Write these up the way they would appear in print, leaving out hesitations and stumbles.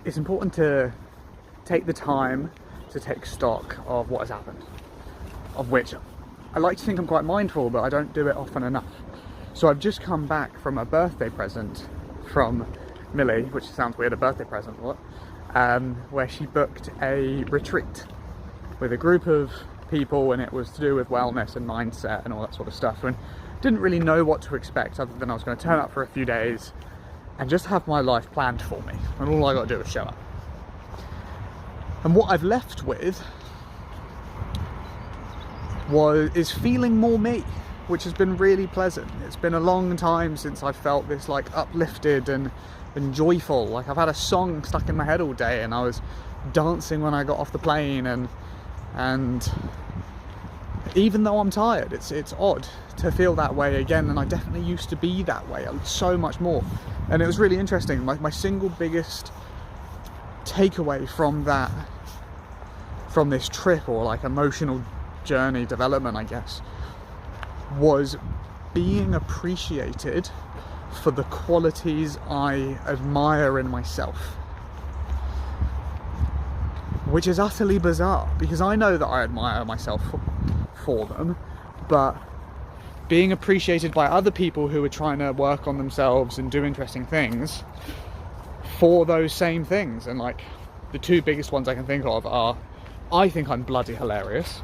it's important to take the time to take stock of what has happened, of which I like to think I'm quite mindful, but I don't do it often enough. So I've just come back from a birthday present from Millie, which sounds weird, a birthday present, what? Where she booked a retreat with a group of people, and it was to do with wellness and mindset and all that sort of stuff, and didn't really know what to expect other than I was going to turn up for a few days and just have my life planned for me, and all I got to do was show up. And what I've left with is feeling more me, which has been really pleasant. It's been a long time since I felt this like uplifted and joyful. Like I've had a song stuck in my head all day, and I was dancing when I got off the plane, and even though I'm tired, it's odd to feel that way again, and I definitely used to be that way so much more. And it was really interesting. My single biggest takeaway from this trip, or like emotional journey development, I guess, was being appreciated for the qualities I admire in myself, which is utterly bizarre because I know that I admire myself for them, but being appreciated by other people who are trying to work on themselves and do interesting things for those same things. And like the two biggest ones I can think of are, I think I'm bloody hilarious,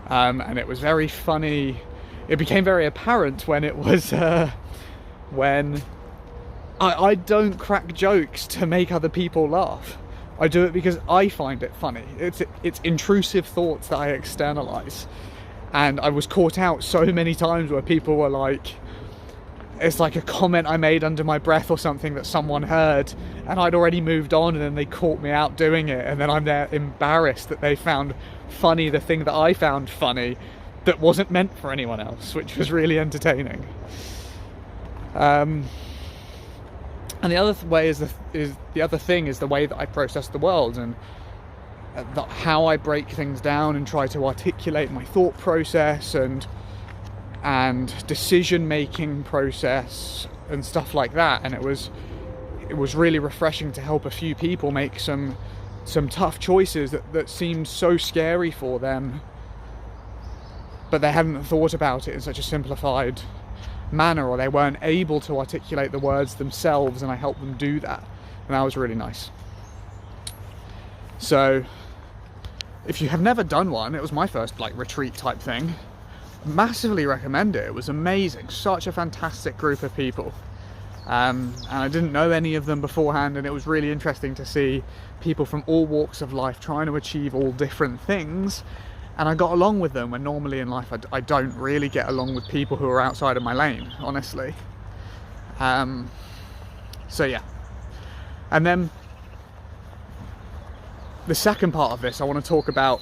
and it was very funny. It became very apparent when it was when I don't crack jokes to make other people laugh. I do it because I find it funny. It's intrusive thoughts that I externalize. And I was caught out so many times where people were like, it's like a comment I made under my breath or something that someone heard, and I'd already moved on, and then they caught me out doing it, and then I'm there embarrassed that they found funny the thing that I found funny that wasn't meant for anyone else, which was really entertaining. And the other way is the way that I process the world, and how I break things down and try to articulate my thought process and decision-making process and stuff like that. And it was really refreshing to help a few people make some tough choices that seemed so scary for them, but they hadn't thought about it in such a simplified manner, or they weren't able to articulate the words themselves, and I helped them do that, and that was really nice. So if you have never done one, it was my first like retreat type thing, massively recommend it. It was amazing, such a fantastic group of people, and I didn't know any of them beforehand, and it was really interesting to see people from all walks of life trying to achieve all different things. And I got along with them when normally in life I don't really get along with people who are outside of my lane, honestly. So yeah. And then the second part of this I want to talk about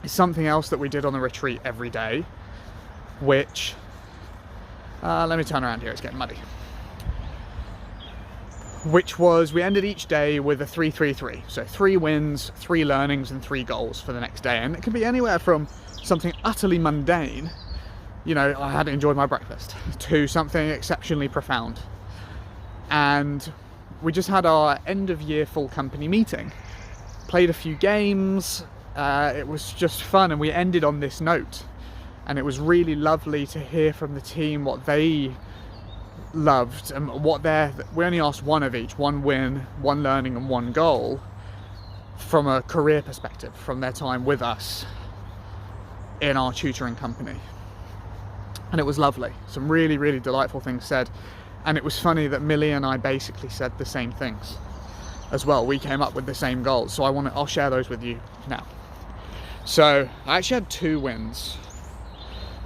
is something else that we did on the retreat every day, which, let me turn around here, it's getting muddy. Which was, we ended each day with a 3-3-3. So 3 wins, 3 learnings, and 3 goals for the next day. And it can be anywhere from something utterly mundane, you know, I had enjoyed my breakfast, to something exceptionally profound. And we just had our end of year full company meeting, played a few games, it was just fun, and we ended on this note. And it was really lovely to hear from the team what they loved and we only asked one of each, 1 win, 1 learning, and 1 goal from a career perspective, from their time with us in our tutoring company. And it was lovely, some really, really delightful things said. And it was funny that Millie and I basically said the same things as well. We came up with the same goals, so I'll share those with you now. So I actually had 2 wins.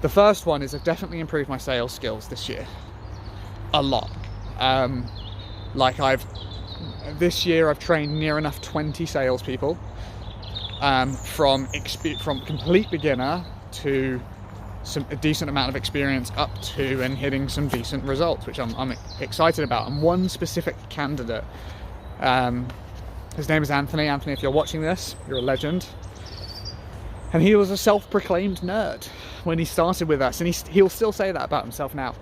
The first one is I've definitely improved my sales skills this year. A lot. This year I've trained near enough 20 salespeople, from complete beginner to a decent amount of experience up to and hitting some decent results, which I'm excited about. And one specific candidate, his name is Anthony. Anthony, if you're watching this, you're a legend. And he was a self-proclaimed nerd when he started with us, and he'll still say that about himself now.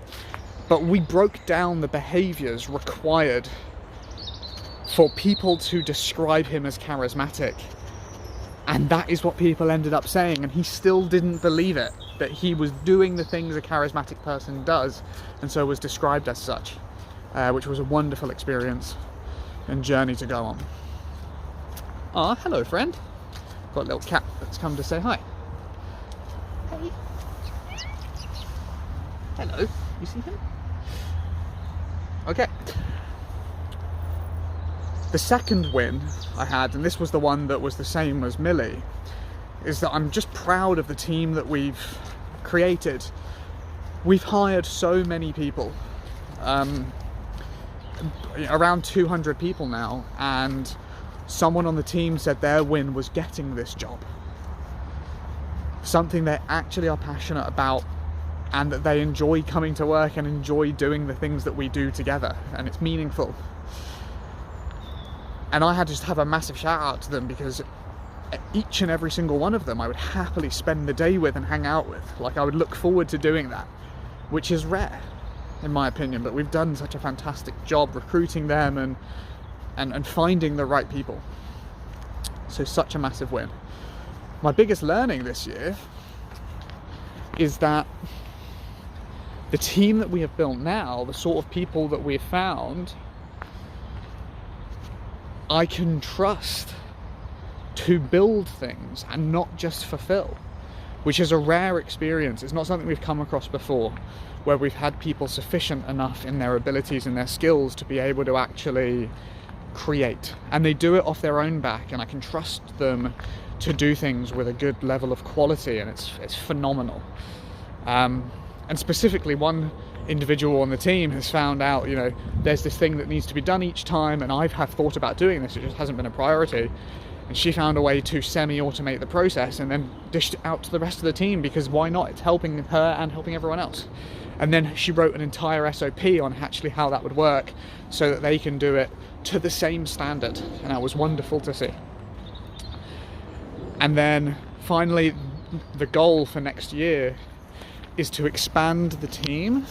But we broke down the behaviours required for people to describe him as charismatic. And that is what people ended up saying, and he still didn't believe it, that he was doing the things a charismatic person does, and so was described as such, which was a wonderful experience and journey to go on. Ah, hello friend. Got a little cat that's come to say hi. Hey. Hello, you see him? Okay. The second win I had, and this was the one that was the same as Millie, is that I'm just proud of the team that we've created. We've hired so many people, around 200 people now, and someone on the team said their win was getting this job. Something they actually are passionate about, and that they enjoy coming to work and enjoy doing the things that we do together, and it's meaningful. And I had to just have a massive shout out to them, because each and every single one of them I would happily spend the day with and hang out with. Like, I would look forward to doing that, which is rare in my opinion, but we've done such a fantastic job recruiting them and finding the right people. So such a massive win. My biggest learning this year is that the team that we have built now, the sort of people that we've found, I can trust to build things and not just fulfill, which is a rare experience. It's not something we've come across before, where we've had people sufficient enough in their abilities and their skills to be able to actually create, and they do it off their own back, and I can trust them to do things with a good level of quality, and it's phenomenal. And specifically, one individual on the team has found out, you know, there's this thing that needs to be done each time, and I have thought about doing this, it just hasn't been a priority, and she found a way to semi-automate the process and then dished it out to the rest of the team, because why not? It's helping her and helping everyone else. And then she wrote an entire SOP on actually how that would work so that they can do it to the same standard, and that was wonderful to see. And then finally, the goal for next year is to expand the team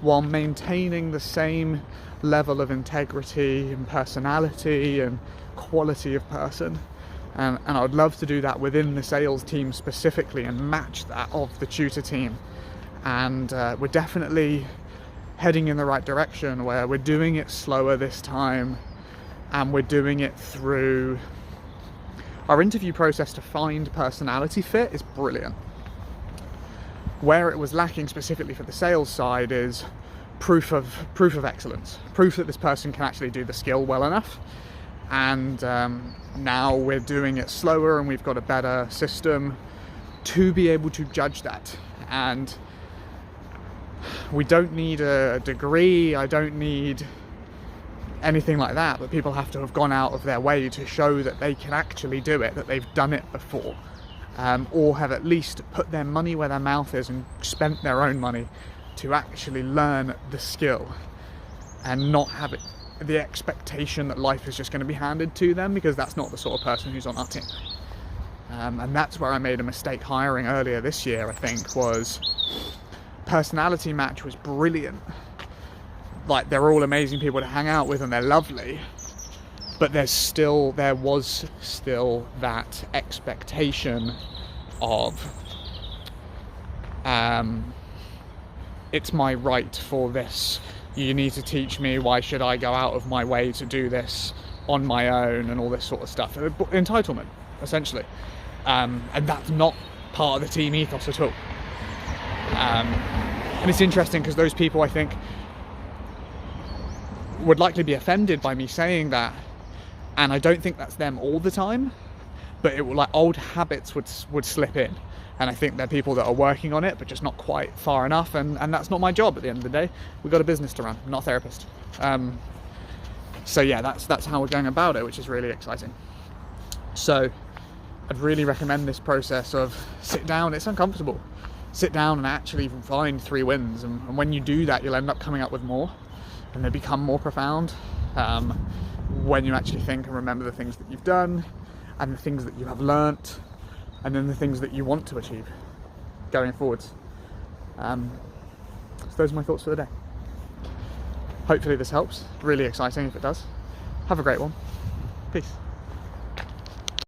while maintaining the same level of integrity and personality and quality of person. And I would love to do that within the sales team specifically and match that of the tutor team. And we're definitely heading in the right direction, where we're doing it slower this time, and we're doing it through our interview process to find personality fit is brilliant. Where it was lacking specifically for the sales side is proof of excellence, proof that this person can actually do the skill well enough. And now we're doing it slower, and we've got a better system to be able to judge that. And we don't need a degree, I don't need anything like that, but people have to have gone out of their way to show that they can actually do it, that they've done it before, or have at least put their money where their mouth is and spent their own money to actually learn the skill, and not have it the expectation that life is just going to be handed to them, because that's not the sort of person who's on our team. And that's where I made a mistake hiring earlier this year, I think, was personality match was brilliant. Like, they're all amazing people to hang out with and they're lovely, but there was still that expectation of it's my right for this, you need to teach me, why should I go out of my way to do this on my own, and all this sort of stuff. Entitlement, essentially. And that's not part of the team ethos at all. And it's interesting because those people, I think, would likely be offended by me saying that, and I don't think that's them all the time, but it would, like, old habits would slip in, and I think they're people that are working on it but just not quite far enough, and that's not my job at the end of the day. We've got a business to run, I'm not a therapist. So yeah, that's how we're going about it, which is really exciting. So I'd really recommend this process of sit down. It's uncomfortable. Sit down and actually find 3 wins, and when you do that, you'll end up coming up with more, and they become more profound when you actually think and remember the things that you've done, and the things that you have learnt, and then the things that you want to achieve going forwards. So those are my thoughts for the day. Hopefully this helps. Really exciting if it does. Have a great one. Peace.